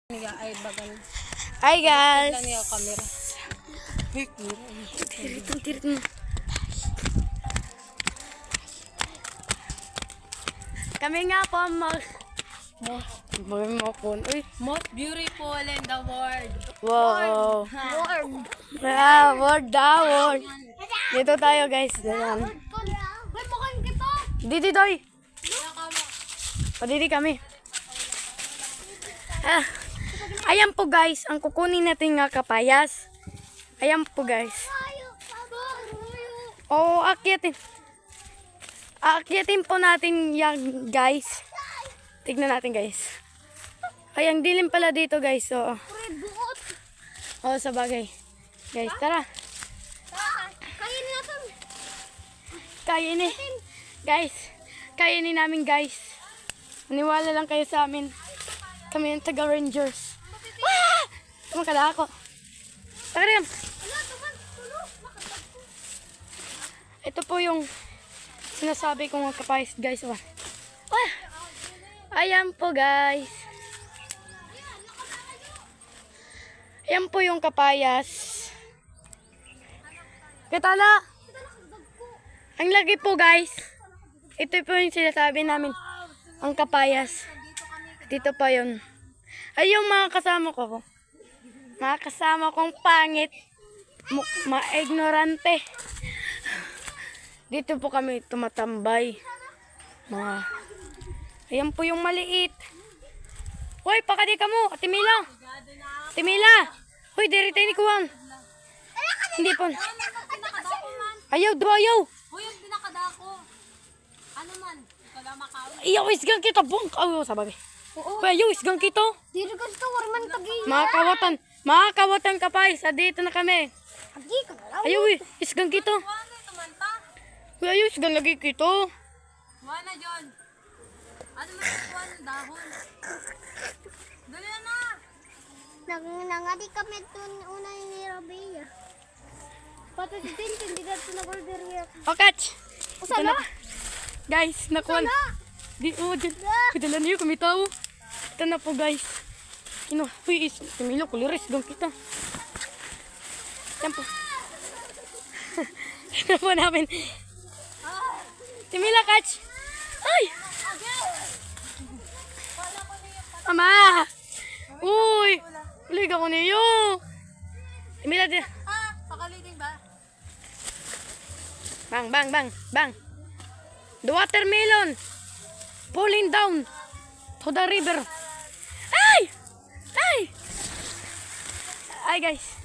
Ay, bagal. Hi guys. Lang yung camera. Tirit mo. Kami nga po Most beautiful in the world. Wow. World. Yeah, world. Dito tayo guys. Dayan. Didi doy. Didi kami. Ayan po guys, ang kukunin natin nga kapayas. Ayan po guys. Oo, akyatin. Akyatin po natin yan guys. Tignan natin guys. Ay, ang dilim pala dito guys. Oo, sa bagay. Guys, tara. Kainin. Guys, kainin namin guys. Maniwala lang kayo sa amin. Kami yung taga-Rangers. Tumakala ako. Tara. Ito po yung sinasabi kong kapayas guys. Ayan po guys. Ayan po yung kapayas. Katala. Ang lagi po guys. Ito po yung sinasabi namin. Ang kapayas. Dito pa yun. Ay yung mga kasama ko. Mga kasama kong pangit. Ma-ignorante. Dito po kami tumatambay. Ayan po yung maliit. Hoy, pakadi ka mo. Timila. Timila. Hoy, dirita ni Kuwang. Hindi po. Ayaw, ayaw. Hoy, yung pinakadako. Ano man? Iyaw, isgang kita. Bong. Ayaw, sabagay. Ayaw, isgang kita. Dito ka sa warman tagi. Mga kawatan kapay. Sa dito na kami. Ayaw, isgang kita. Ayaw, isgang lagi kita. Wala, John. Ano man yung dahon? Dali na. Nangadi kami doon una ni Rabia. Pati din hindi dito nag-order niya. Okach. Usala. Guys, nakuha. Di dyan. Kadalan niyo kami tao. Ito na po guys. Uy, Camilo, kuliris gang kita. Yan po. Ito po namin. Camilo, catch. Ay! Ama! Uy! Ulig ako niyo. Camilo, din. Pakaliting ba? Bang. The watermelon falling down to the river. Ay guys.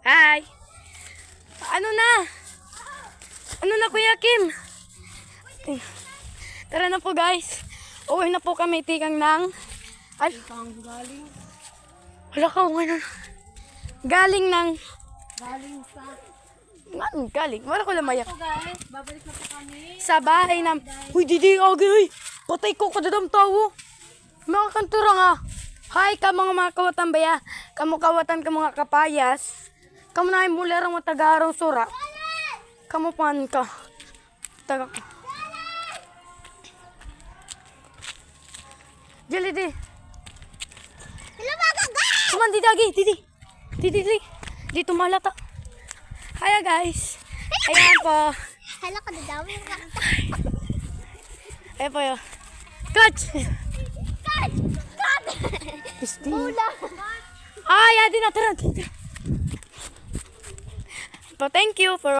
Hi. Ano na Kuya Kim? Tara na po guys. Uwi na po kami tikang ng Galing. wala ka ano. Galing Sa... wala ko lamayak. So guys, babalik na po kami. Sa bahay na. Uy, didi, agay. Patay ko kadadam tao. Mga kantura nga. Hi ka mga kawatan baya. Kamu kawatan ka mga kapayas. Kamu na yung mulerang matagarong sura. Kamu pan ka. Taga ka. Jali di. Kuman di dagi. Didi. Dito malata. Hiya guys. Ayan po. Hala ka dadawin ka. Ayan po yun. Catch! Hula. Ay, adi na. Tara. So, thank you for